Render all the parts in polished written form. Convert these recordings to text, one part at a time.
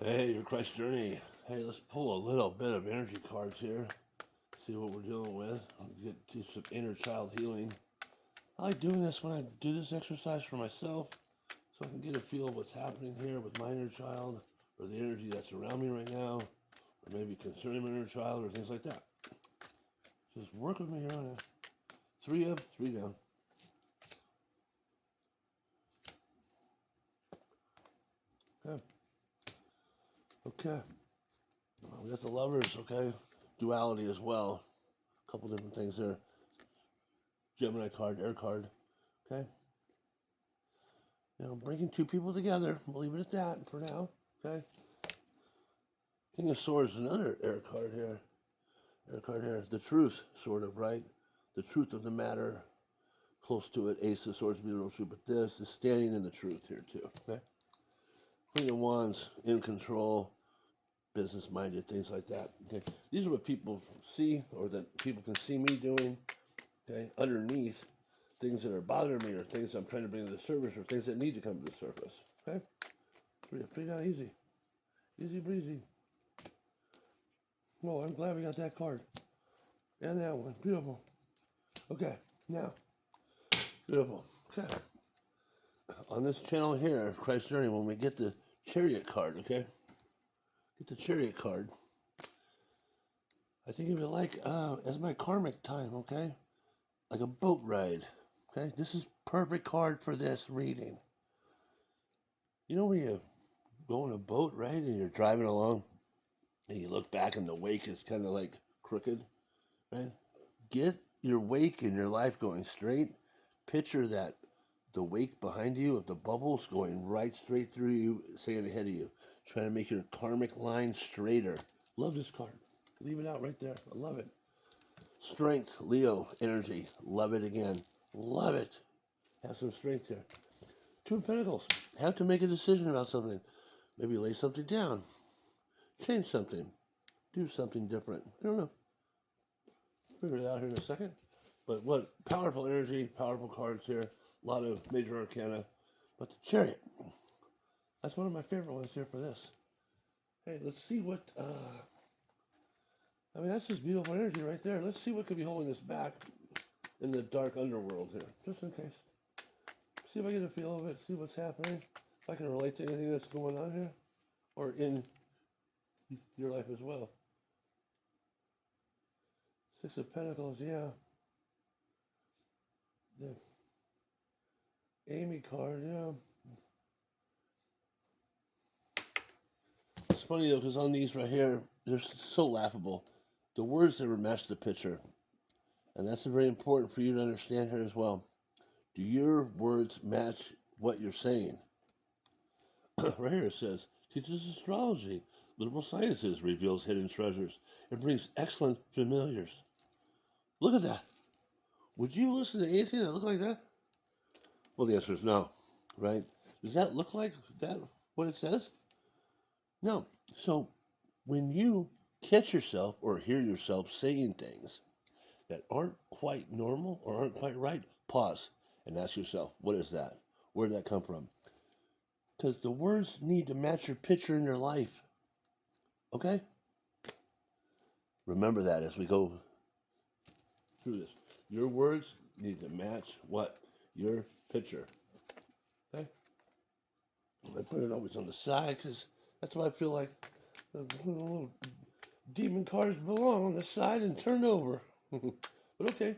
Hey, your Christ journey. Hey, let's pull a little bit of energy cards here. See what we're dealing with. Get to some inner child healing. I like doing this when I do this exercise for myself, so I can get a feel of what's happening here with my inner child, or the energy that's around me right now, or maybe concerning my inner child, or things like that. Just work with me here on it. 3 up, 3 down. Okay. Okay. We got the lovers, okay? Duality as well. A couple different things there. Gemini card, air card, okay? Now, bringing two people together, we'll leave it at that for now, okay? King of Swords, another air card here. Air card here. The truth, sort of, right? The truth of the matter, close to it. Ace of Swords, be real true, but this is standing in the truth here, too, okay? Queen of Wands, in control, business-minded, things like that, okay? These are what people see, or that people can see me doing, okay? Underneath, things that are bothering me, or things I'm trying to bring to the surface, or things that need to come to the surface, okay? Pretty down easy. Easy breezy. Oh, I'm glad we got that card. And that one. Beautiful. Okay, now. Beautiful. Okay. On this channel here, Christ Journey, when we get the Chariot card, okay? Get the Chariot card. I think of it like, as my karmic time, okay? Like a boat ride, okay? This is perfect card for this reading. You know when you go on a boat, right, and you're driving along, and you look back and the wake is kind of like crooked, right? Get your wake in your life going straight. Picture that the wake behind you of the bubbles going right straight through you, staying ahead of you, trying to make your karmic line straighter. Love this card. Leave it out right there. I love it. Strength, Leo, energy. Love it again. Love it. Have some strength here. 2 of Pentacles. Have to make a decision about something. Maybe lay something down. Change something. Do something different. I don't know. Figure it out here in a second. But what powerful energy, powerful cards here. A lot of major arcana. But the Chariot. That's one of my favorite ones here for this. Hey, let's see what... I mean, that's just beautiful energy right there. Let's see what could be holding us back in the dark underworld here. Just in case. See if I get a feel of it. See what's happening. If I can relate to anything that's going on here. Or in your life as well. 6 of Pentacles, yeah. The Amy card, yeah. It's funny though, because on these right here, they're so laughable. The words never match the picture. And that's very important for you to understand here as well. Do your words match what you're saying? Right here it says, teaches astrology, liberal sciences, reveals hidden treasures, and brings excellent familiars. Look at that. Would you listen to anything that looked like that? Well, the answer is no, right? Does that look like that, what it says? No. So when you catch yourself or hear yourself saying things that aren't quite normal or aren't quite right, pause and ask yourself, what is that? Where did that come from? Because the words need to match your picture in your life. Okay? Remember that as we go through this. Your words need to match what? Your picture. Okay? I put it always on the side because that's why I feel like the little demon cards belong on the side and turned over. But okay.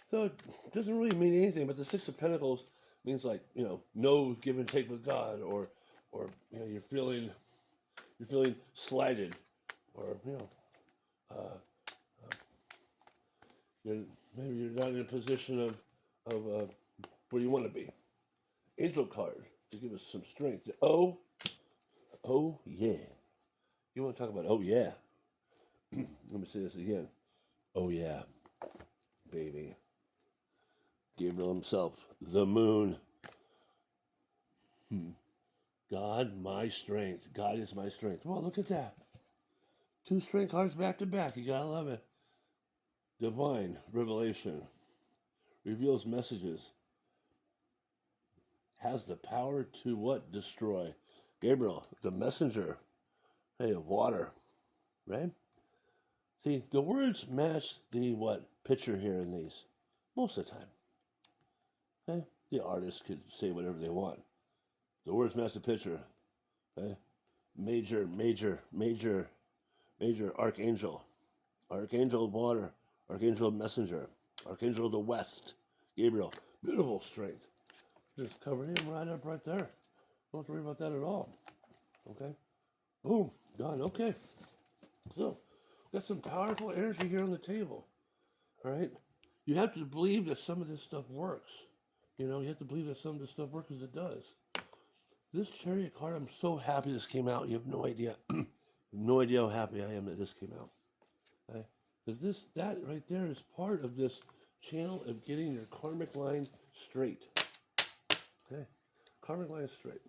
So it doesn't really mean anything, but the 6 of Pentacles means like, no give and take with God, or you're feeling slighted, or maybe you're not in a position of where you want to be. Angel card to give us some strength. Oh yeah. You want to talk about oh yeah? Let me say this again. Oh yeah, baby. Gabriel himself, the moon. God, my strength. God is my strength. Well, look at that. 2 strength cards back to back. You gotta love it. Divine revelation. Reveals messages. Has the power to what? Destroy. Gabriel, the messenger. hey, of water, right? See, the words match the what picture here in these most of the time. Okay, the artist could say whatever they want. The words match the picture. Okay, major, major, major, major archangel, archangel of water, archangel of messenger, archangel of the west, Gabriel, beautiful strength. Just cover him right up right there. Don't have to worry about that at all. Okay, boom, done. Okay, so got some powerful energy here on the table. All right, you have to believe that some of this stuff works. You know, you have to believe that some of this stuff works as it does. This Chariot card, I'm so happy this came out. You have no idea. No idea how happy I am that this came out. Okay? Because that right there is part of this channel of getting your karmic line straight. Okay? Karmic line straight.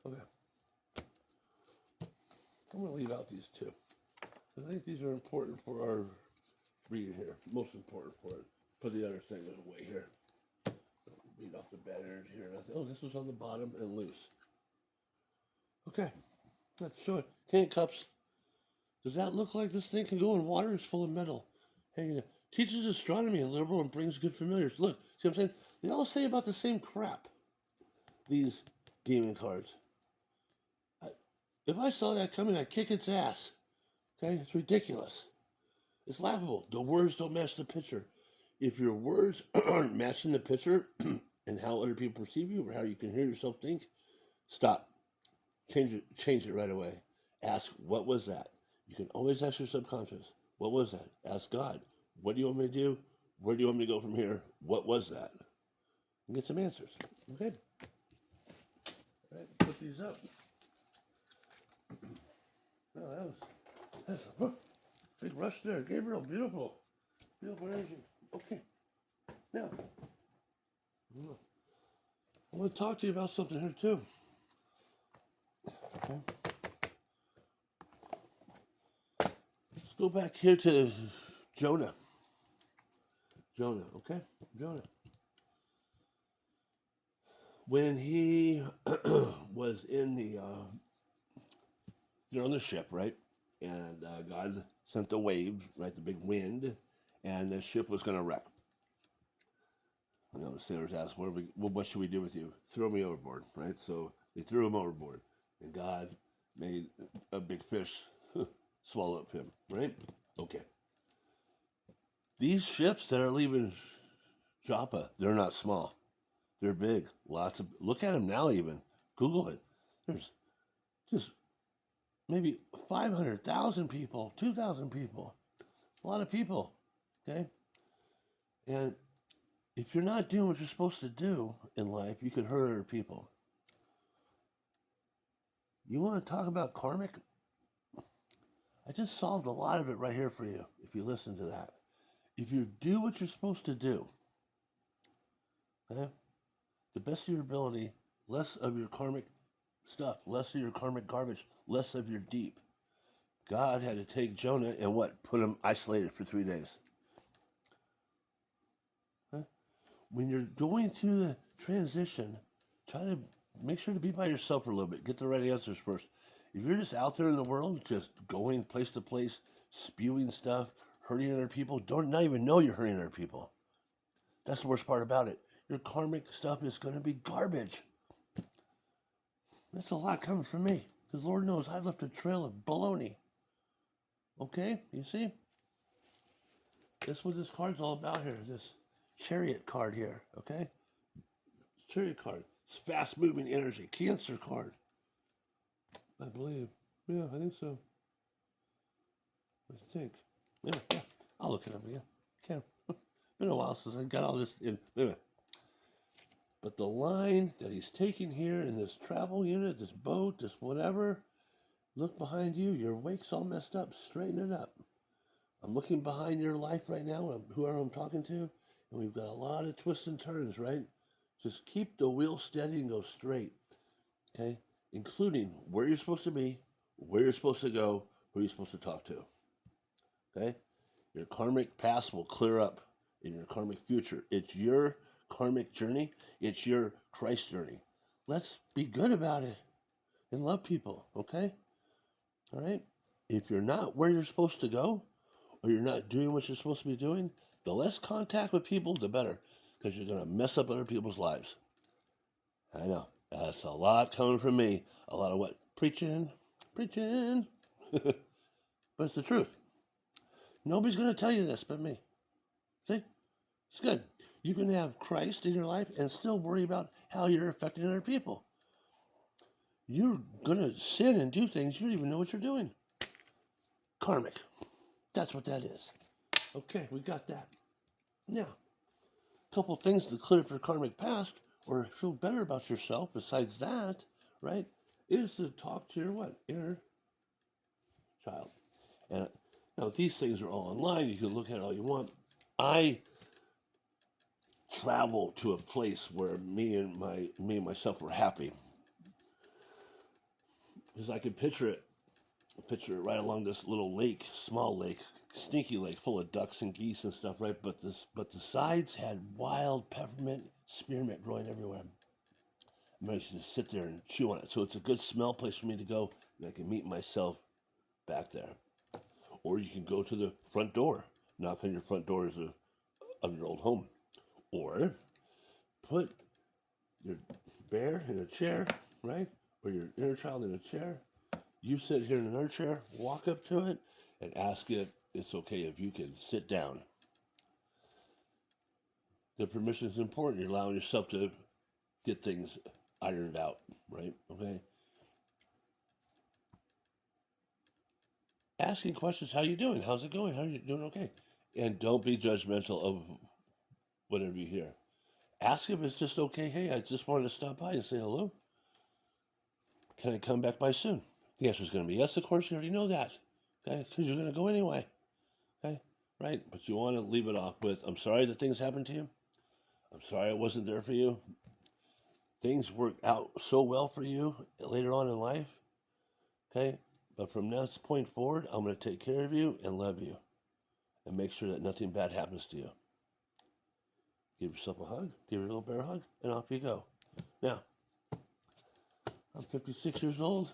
Okay. I'm going to leave out these two. I think these are important for our reading here. Most important for it. Put the other thing away here. Read off the bad energy here. Oh, this was on the bottom and loose. Okay. Let's show it. King of Cups. Does that look like this thing can go in water? It's full of metal. Hey, teaches astronomy and liberal and brings good familiars. Look, see what I'm saying? They all say about the same crap. These demon cards. If I saw that coming, I'd kick its ass. Okay? It's ridiculous. It's laughable. The words don't match the picture. If your words aren't matching the picture and how other people perceive you or how you can hear yourself think, stop. Change it right away. Ask, what was that? You can always ask your subconscious, what was that? Ask God, what do you want me to do? Where do you want me to go from here? What was that? And get some answers. Okay? All right, put these up. Oh, that's a big rush there. Gabriel, beautiful. Beautiful energy. Okay. Now, I want to talk to you about something here too. Okay. Let's go back here to Jonah. Jonah, okay? Jonah. When he was in they're on the ship, right? And God sent the waves, right? The big wind, and the ship was going to wreck. You know, the sailors asked, what should we do with you? Throw me overboard, right? So they threw him overboard, and God made a big fish swallow up him, right? Okay. These ships that are leaving Joppa, they're not small. They're big. Look at them now even. Google it. There's just maybe 500,000 people, 2,000 people. A lot of people, okay? And if you're not doing what you're supposed to do in life, you can hurt other people. You want to talk about karmic? I just solved a lot of it right here for you, if you listen to that. If you do what you're supposed to do, okay, the best of your ability, less of your karmic stuff, less of your karmic garbage, less of your deep. God had to take Jonah and put him isolated for 3 days. Okay? When you're going through the transition, try to make sure to be by yourself for a little bit. Get the right answers first. If you're just out there in the world, just going place to place, spewing stuff, hurting other people, not even know you're hurting other people. That's the worst part about it. Your karmic stuff is going to be garbage. That's a lot coming from me. Because Lord knows I've left a trail of baloney. Okay? You see? That's what this card's all about here. This Chariot card here. Okay? Chariot card. It's fast moving energy. Cancer card. I believe. Yeah, I think so. I think. Yeah. I'll look it up again. Can't. Been a while since I got all this in. Anyway. But the line that he's taking here in this travel unit, this boat, this whatever, look behind you. Your wake's all messed up. Straighten it up. I'm looking behind your life right now, whoever I'm talking to, and we've got a lot of twists and turns, right? Just keep the wheel steady and go straight, okay? Including where you're supposed to be, where you're supposed to go, who you're supposed to talk to, okay? Your karmic past will clear up in your karmic future. It's your karmic journey. It's your Christ journey. Let's be good about it and love people, okay? All right? If you're not where you're supposed to go, or you're not doing what you're supposed to be doing, the less contact with people, the better, because you're going to mess up other people's lives. I know. That's a lot coming from me. A lot of what? Preaching. Preaching. But it's the truth. Nobody's going to tell you this but me. See? It's good. You can have Christ in your life and still worry about how you're affecting other people. You're going to sin and do things you don't even know what you're doing. Karmic. That's what that is. Okay, we got that. Now, a couple things to clear up your karmic past or feel better about yourself besides that, right, is to talk to your what? Inner child. And now these things are all online. You can look at it all you want. I travel to a place where me and myself were happy. Because I could picture it right along this little lake, small lake, sneaky lake, full of ducks and geese and stuff, right? But the sides had wild peppermint spearmint growing everywhere. I used to sit there and chew on it. So it's a good smell place for me to go, and I can meet myself back there. Or you can go to the front door, knock on your front door of your old home. Or put your bear in a chair, right? Or your inner child in a chair. You sit here in another chair, walk up to it, and ask it, it's okay if you can sit down. The permission is important. You're allowing yourself to get things ironed out, right? Okay? Asking questions, how you doing? How's it going? How are you doing? Okay. And don't be judgmental of whatever you hear. Ask if it's just okay. Hey, I just wanted to stop by and say hello. Can I come back by soon? The answer is going to be yes, of course. You already know that. Okay? Because you're going to go anyway. Okay? Right? But you want to leave it off with, I'm sorry that things happened to you. I'm sorry I wasn't there for you. Things worked out so well for you later on in life. Okay? But from this point forward, I'm going to take care of you and love you. And make sure that nothing bad happens to you. Give yourself a hug. Give your little bear a hug. And off you go. Now, I'm 56 years old.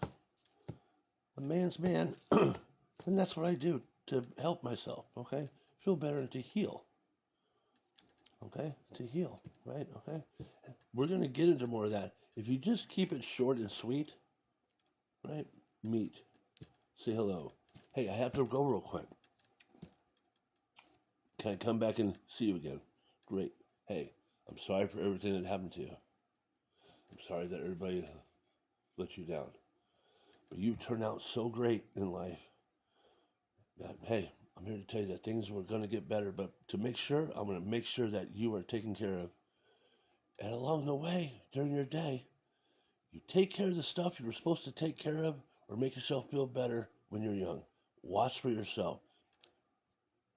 A man's man. And that's what I do to help myself, okay? Feel better and to heal. Okay? To heal, right? Okay? We're going to get into more of that. If you just keep it short and sweet, right? Meet. Say hello. Hey, I have to go real quick. Can I come back and see you again? Great. Hey, I'm sorry for everything that happened to you. I'm sorry that everybody let you down. But you turned out so great in life that, hey, I'm here to tell you that things were going to get better. But to make sure, I'm going to make sure that you are taken care of. And along the way, during your day, you take care of the stuff you were supposed to take care of or make yourself feel better when you're young. Watch for yourself.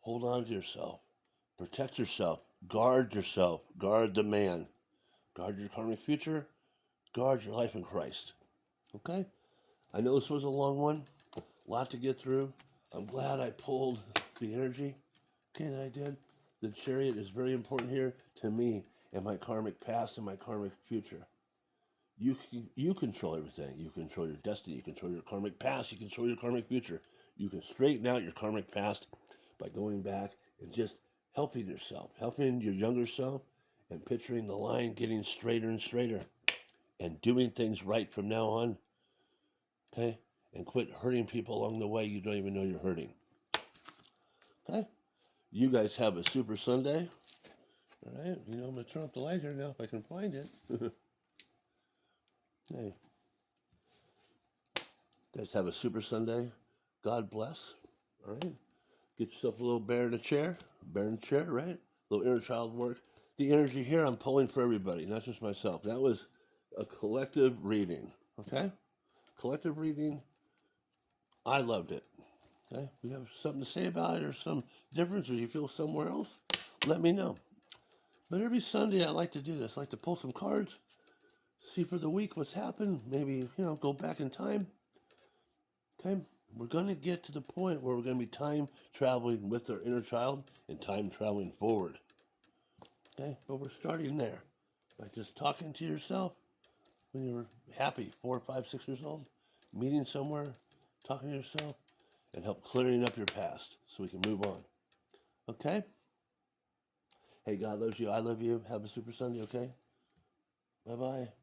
Hold on to yourself. Protect yourself. Guard the man. Guard your karmic future. Guard your life in Christ. Okay? I know this was a long one. A lot to get through. I'm glad I pulled the energy, okay, that I did. The chariot is very important here to me and my karmic past and my karmic future. You control everything. You control your destiny. You control your karmic past. You control your karmic future. You can straighten out your karmic past by going back and just helping yourself, helping your younger self, and picturing the line getting straighter and straighter, and doing things right from now on. Okay? And quit hurting people along the way you don't even know you're hurting. Okay? You guys have a super Sunday. All right? I'm going to turn up the light here now if I can find it. Hey. Guys have a super Sunday. God bless. All right? Get yourself a little bear in a chair. Bear in a chair, right? A little inner child work. The energy here I'm pulling for everybody, not just myself. That was a collective reading. Okay? Collective reading. I loved it. Okay? If you have something to say about it or some difference or you feel somewhere else, let me know. But every Sunday I like to do this. I like to pull some cards, see for the week what's happened, maybe, go back in time. Okay? We're going to get to the point where we're going to be time traveling with our inner child and time traveling forward. Okay? But we're starting there. By just talking to yourself when you were happy, 4, 5, 6 years old, meeting somewhere, talking to yourself, and help clearing up your past so we can move on. Okay? Hey, God loves you. I love you. Have a super Sunday, okay? Bye-bye.